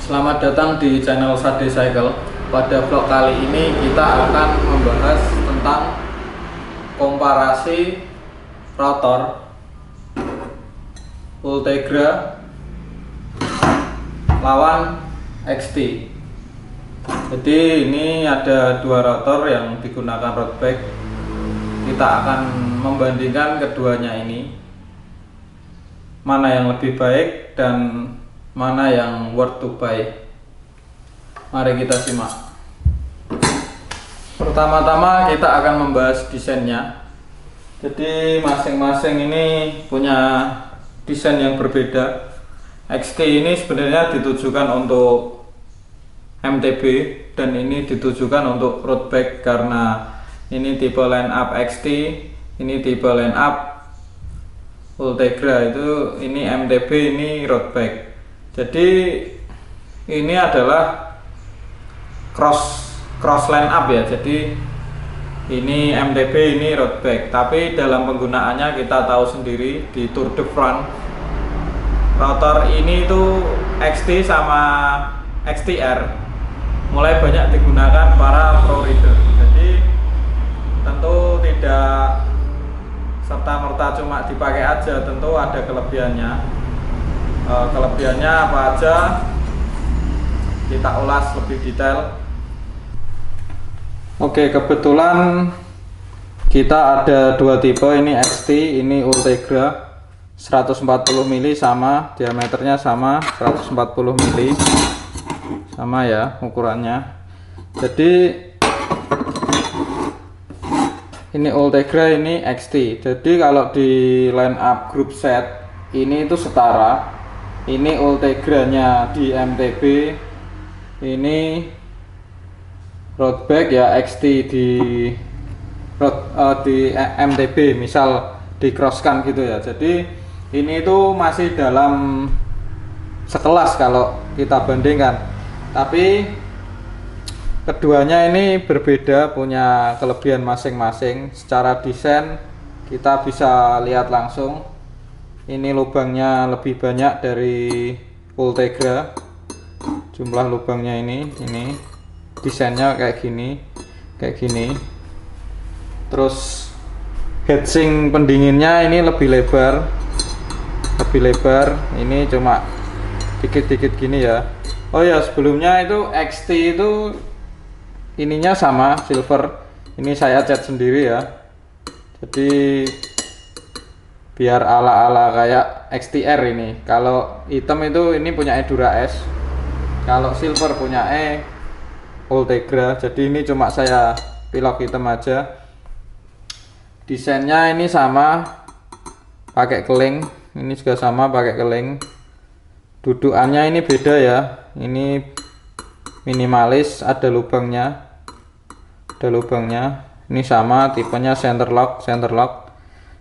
Selamat datang di channel Sade Cycle. Pada vlog kali ini kita akan membahas tentang komparasi rotor Ultegra lawan XT. Jadi ini ada dua rotor yang digunakan road bike. Kita akan membandingkan keduanya ini, mana yang lebih baik dan mana yang worth to buy. Mari kita simak. Pertama-tama kita akan membahas desainnya. Jadi masing-masing ini punya desain yang berbeda. XT ini sebenarnya ditujukan untuk MTB dan ini ditujukan untuk road bike karena ini tipe line up XT, ini tipe line up Ultegra, itu ini MTB, ini road bike. Jadi ini adalah cross line up ya. Jadi ini MTB, ini road bike. Tapi dalam penggunaannya kita tahu sendiri di Tour de France rotor ini itu XT sama XTR mulai banyak digunakan para pro rider. Jadi tentu tidak serta-merta cuma dipakai aja, tentu ada kelebihannya. Kelebihannya apa aja kita ulas lebih detail. Oke, kebetulan kita ada dua tipe, ini XT, ini Ultegra 140 mili sama diameternya sama 140 mili sama ya ukurannya. Jadi ini Ultegra, ini XT. Jadi kalau di line up group set ini itu setara. Ini Ultegranya di MTB, ini road bike ya XT di MTB, misal di crosskan gitu ya. Jadi ini itu masih dalam sekelas kalau kita bandingkan. Tapi keduanya ini berbeda, punya kelebihan masing-masing. Secara desain kita bisa lihat langsung. Ini lubangnya lebih banyak dari Ultegra. Jumlah lubangnya ini desainnya kayak gini. Terus heatsink pendinginnya ini lebih lebar. Ini cuma dikit-dikit gini ya. Oh ya, sebelumnya itu XT itu ininya sama silver. Ini saya cat sendiri ya. Jadi biar ala-ala kayak XTR ini. Kalau hitam itu ini punya Dura S. Kalau silver punya Ultegra. Jadi ini cuma saya pilok hitam aja. Desainnya ini sama, pakai keling. Ini juga sama pakai keling. Dudukannya ini beda ya. Ini minimalis, ada lubangnya. Ini sama, tipenya center lock.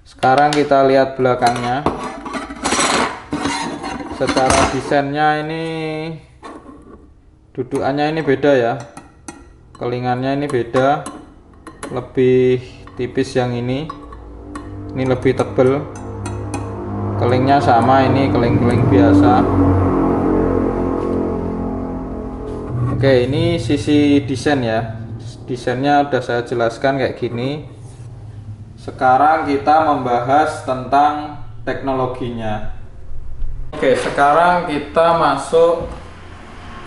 Sekarang kita lihat belakangnya. Secara desainnya ini dudukannya ini beda ya. Kelingannya ini beda. Lebih tipis yang ini. Ini lebih tebal. Kelingnya sama, ini keling-keling biasa. Oke, ini sisi desain ya. Desainnya udah saya jelaskan kayak gini. Sekarang kita membahas tentang teknologinya. Oke, sekarang kita masuk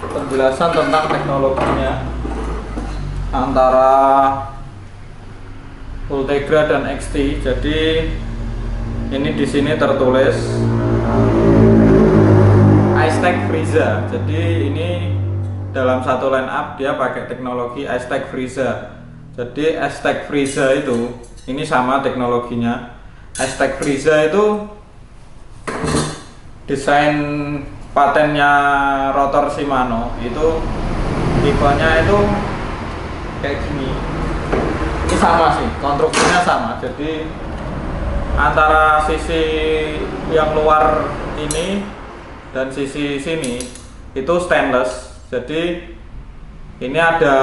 penjelasan tentang teknologinya antara Ultegra dan XT. Jadi ini di sini tertulis Icetech Frieza. Jadi ini dalam satu line up dia pakai teknologi Icetech Frieza. Jadi Icetech Frieza itu ini sama teknologinya. Icetech Frieza itu desain patennya rotor Shimano. Itu tipenya itu kayak gini. Ini sama sih, konstruksinya sama. Jadi antara sisi yang luar ini dan sisi sini itu stainless. Jadi ini ada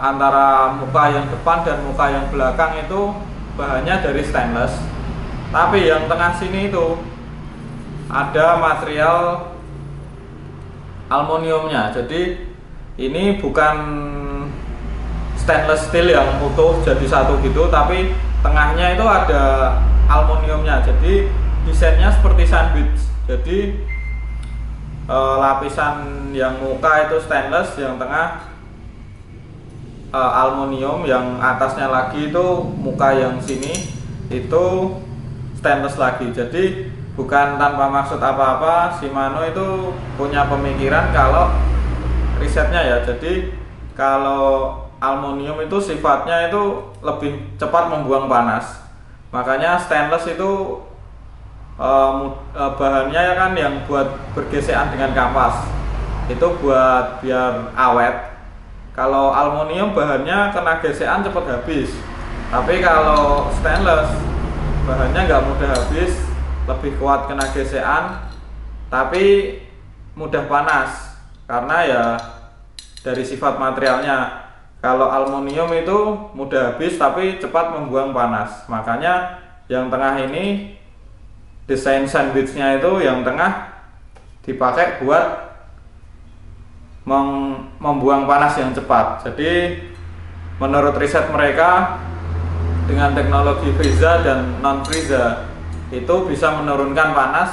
antara muka yang depan dan muka yang belakang itu bahannya dari stainless. Tapi yang tengah sini itu ada material aluminiumnya. Jadi ini bukan stainless steel yang utuh jadi satu gitu, tapi tengahnya itu ada aluminiumnya. Jadi desainnya seperti sandwich. Jadi lapisan yang muka itu stainless, yang tengah aluminium, yang atasnya lagi itu muka yang sini itu stainless lagi. Jadi bukan tanpa maksud apa-apa, Shimano itu punya pemikiran kalau risetnya ya. Jadi kalau aluminium itu sifatnya itu lebih cepat membuang panas, makanya stainless itu bahannya ya kan yang buat bergesekan dengan kampas, itu buat biar awet. Kalau aluminium bahannya kena gesekan cepat habis, tapi kalau stainless bahannya nggak mudah habis, lebih kuat kena gesekan, tapi mudah panas karena ya dari sifat materialnya. Kalau aluminium itu mudah habis tapi cepat membuang panas, makanya yang tengah ini desain sandwichnya itu yang tengah dipakai buat membuang panas yang cepat. Jadi menurut riset mereka dengan teknologi Friza dan non Friza itu bisa menurunkan panas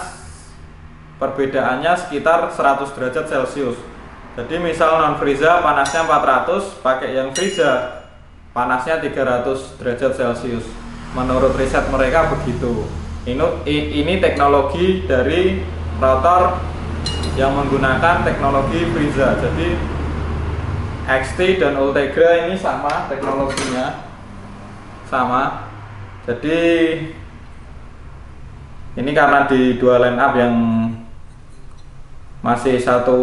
perbedaannya sekitar 100 derajat Celcius. Jadi misal non Friza panasnya 400, pakai yang Friza panasnya 300 derajat Celcius. Menurut riset mereka begitu. Ini teknologi dari rotor yang menggunakan teknologi Friza. Jadi XT dan Ultegra ini sama teknologinya, sama. Jadi ini karena di dua line up yang masih satu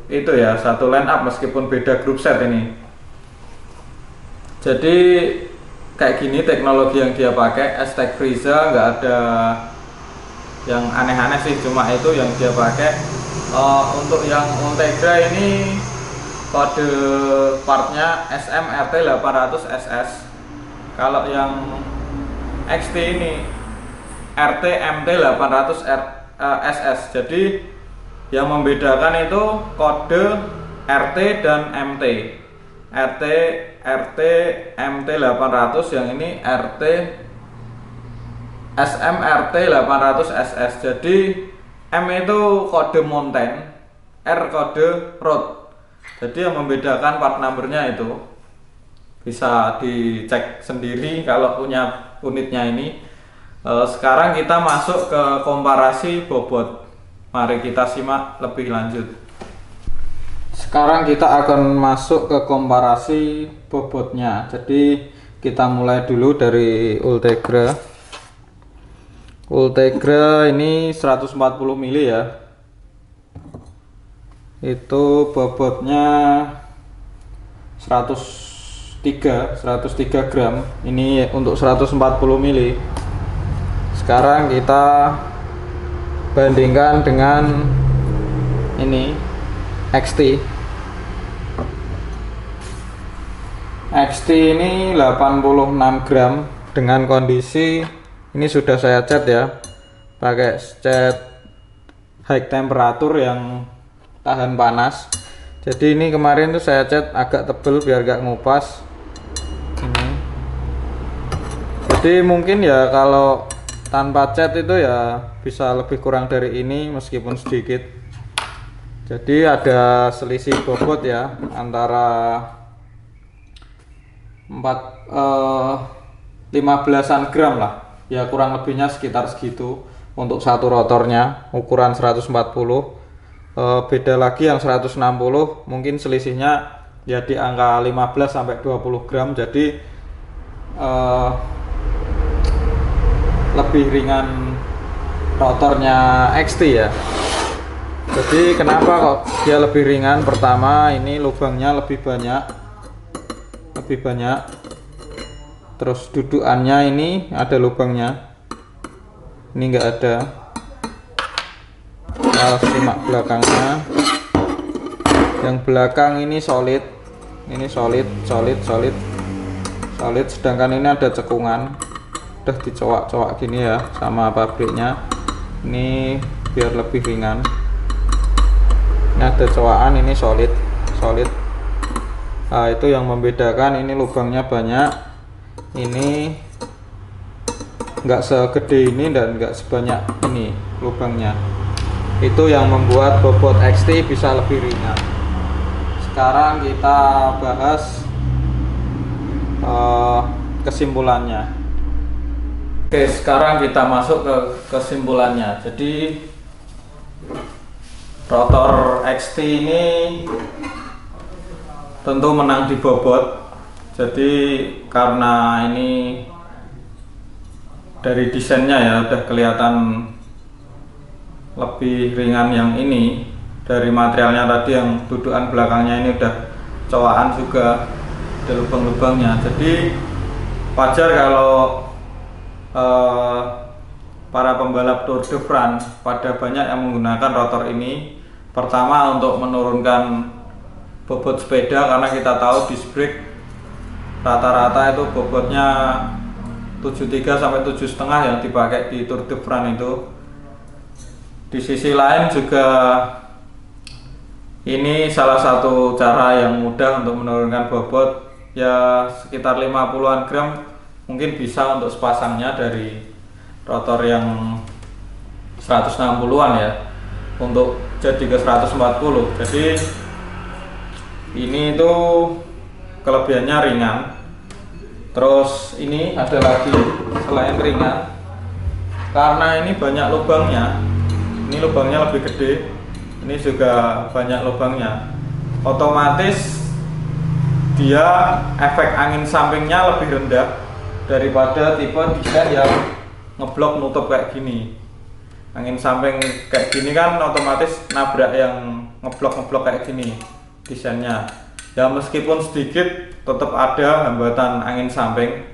itu ya, satu line up meskipun beda grup set ini. Jadi kayak gini teknologi yang dia pakai, Aztec Friza, nggak ada yang aneh-aneh sih, cuma itu yang dia pakai. Untuk yang Ultegra ini kode partnya SMRT800SS. Kalau yang XT ini RT-MT800SS. Jadi yang membedakan itu kode RT dan MT. RT MT800, yang ini RT SMRT800SS. Jadi M itu kode mountain, R kode road. Jadi yang membedakan part numbernya itu bisa dicek sendiri kalau punya unitnya ini. Sekarang kita masuk ke komparasi bobot. Mari kita simak lebih lanjut. Sekarang kita akan masuk ke komparasi bobotnya. Jadi kita mulai dulu dari Ultegra. Ultegra ini 140 mili ya. Itu bobotnya 103 gram. Ini untuk 140 mili. Sekarang kita bandingkan dengan ini XT. XT ini 86 gram dengan kondisi ini sudah saya cat ya, pakai cat high temperature yang tahan panas. Jadi ini kemarin tuh saya cat agak tebel biar gak ngupas ini. Jadi mungkin ya kalau tanpa cat itu ya bisa lebih kurang dari ini meskipun sedikit. Jadi ada selisih bobot ya antara 15-an gram lah ya, kurang lebihnya sekitar segitu untuk satu rotornya ukuran 140. Beda lagi yang 160 mungkin selisihnya ya di angka 15-20 gram. Jadi lebih ringan rotornya XT ya. Jadi kenapa kok dia lebih ringan? Pertama ini lubangnya lebih banyak, terus dudukannya ini ada lubangnya, ini enggak ada. Kita simak belakangnya. Yang belakang ini solid, sedangkan ini ada cekungan, udah dicowak-cowak gini ya sama pabriknya. Ini biar lebih ringan. Ini ada cowaan, ini solid. Nah, itu yang membedakan, ini lubangnya banyak, ini nggak segede ini dan nggak sebanyak ini lubangnya. Itu yang membuat bobot XT bisa lebih ringan. Sekarang kita bahas kesimpulannya. Oke, sekarang kita masuk ke kesimpulannya. Jadi rotor XT ini tentu menang di bobot. Jadi karena ini dari desainnya ya udah kelihatan lebih ringan yang ini, dari materialnya tadi yang dudukan belakangnya ini udah cowaan juga, ada lubang-lubangnya. Jadi wajar kalau para pembalap Tour de France pada banyak yang menggunakan rotor ini. Pertama untuk menurunkan bobot sepeda, karena kita tahu disc brake rata-rata itu bobotnya 73 sampai 7,5 yang dipakai di Tour de France itu. Di sisi lain juga ini salah satu cara yang mudah untuk menurunkan bobot, ya sekitar 50-an gram mungkin bisa untuk sepasangnya dari rotor yang 160-an ya, untuk jadi ke 140. Jadi ini itu kelebihannya ringan. Terus ini ada lagi selain ringan, karena ini banyak lubangnya. Ini lubangnya lebih gede, ini juga banyak lubangnya. Otomatis dia efek angin sampingnya lebih rendah daripada tipe desain yang ngeblok nutup kayak gini. Angin samping kayak gini kan otomatis nabrak yang ngeblok kayak gini desainnya. Ya meskipun sedikit tetap ada hambatan angin samping.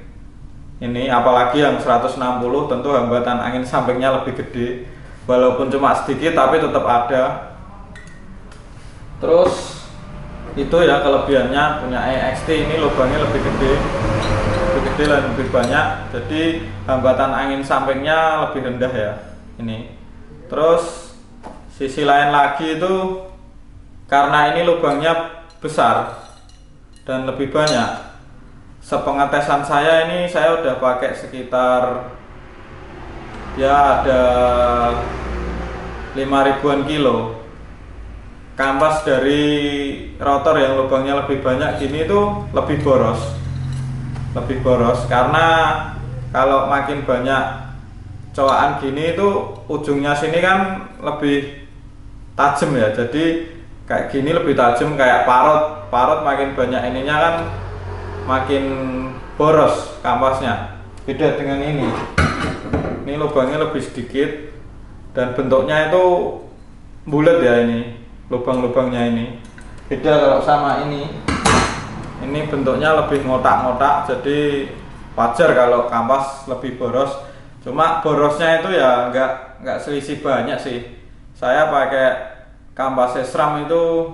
Ini apalagi yang 160 tentu hambatan angin sampingnya lebih gede. Walaupun cuma sedikit tapi tetap ada. Terus itu ya kelebihannya punya EXT, ini lubangnya lebih gede dan lebih banyak, jadi hambatan angin sampingnya lebih rendah ya ini. Terus sisi lain lagi itu karena ini lubangnya besar dan lebih banyak, sepengetesan saya ini saya udah pakai sekitar ya ada 5.000-an kilo kanvas dari rotor yang lubangnya lebih banyak gini tuh lebih boros karena kalau makin banyak cowaan gini itu ujungnya sini kan lebih tajam ya, jadi kayak gini lebih tajam kayak parot makin banyak ininya kan makin boros kanvasnya. Beda dengan ini lubangnya lebih sedikit dan bentuknya itu bulat ya, ini lubang-lubangnya ini beda kalau sama ini bentuknya lebih ngotak-ngotak, jadi wajar kalau kanvas lebih boros. Cuma borosnya itu ya nggak selisih banyak sih. Saya pakai kanvas SRAM itu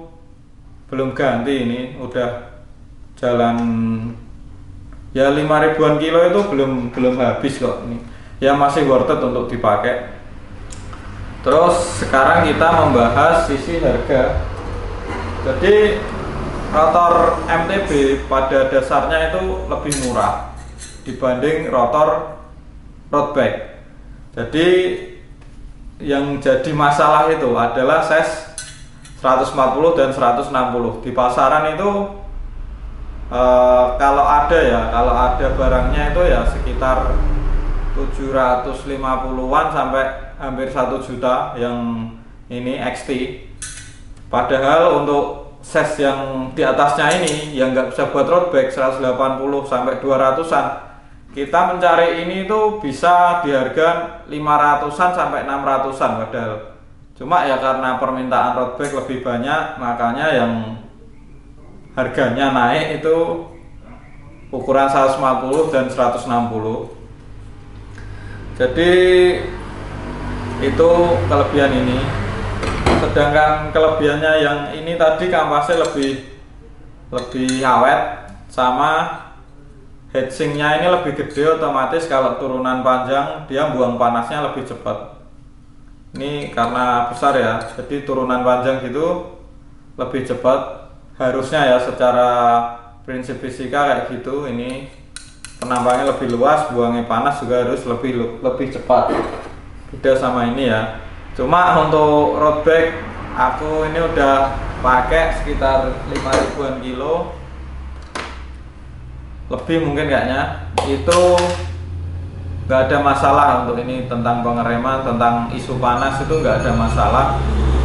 belum ganti, ini udah jalan ya 5.000-an kilo itu belum habis kok, ini ya masih worth it untuk dipakai. Terus sekarang kita membahas sisi harga. Jadi rotor MTB pada dasarnya itu lebih murah dibanding rotor road bike. Jadi yang jadi masalah itu adalah ses 140 dan 160 di pasaran itu. Kalau ada barangnya itu ya sekitar 750-an sampai hampir 1 juta yang ini XT. Padahal untuk ses yang di atasnya ini yang nggak bisa buat road bike 180 sampai 200-an, kita mencari ini tuh bisa di harga 500-an sampai 600-an padahal. Cuma ya karena permintaan road bike lebih banyak, makanya yang harganya naik itu ukuran 150 dan 160. Jadi itu kelebihan ini. Sedangkan kelebihannya yang ini tadi kanvasnya lebih awet, sama heatsinknya ini lebih gede, otomatis kalau turunan panjang dia buang panasnya lebih cepat. Ini karena besar ya, jadi turunan panjang gitu lebih cepat harusnya ya, secara prinsip fisika kayak gitu. Ini penampangnya lebih luas, buangnya panas juga harus lebih cepat, beda sama ini ya. Cuma untuk road bag aku ini udah pakai sekitar 5.000-an kilo lebih mungkin kayaknya, itu nggak ada masalah untuk ini. Tentang pengereman, tentang isu panas itu nggak ada masalah.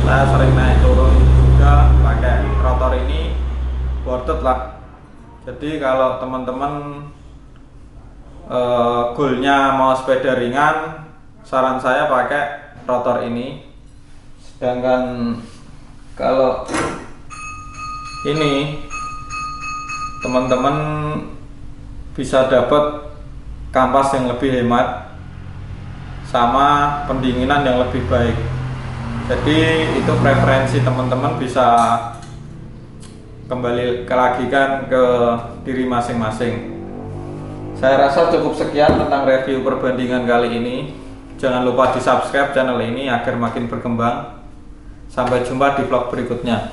Saya sering naik turun juga pakai rotor ini, worth it lah. Jadi kalau teman-teman goalnya mau sepeda ringan, saran saya pakai rotor ini. Sedangkan kalau ini teman-teman bisa dapat kampas yang lebih hemat sama pendinginan yang lebih baik. Jadi itu preferensi teman-teman, bisa kembali lagi kan ke diri masing-masing. Saya rasa cukup sekian tentang review perbandingan kali ini. Jangan lupa di subscribe channel ini agar makin berkembang. Sampai jumpa di vlog berikutnya.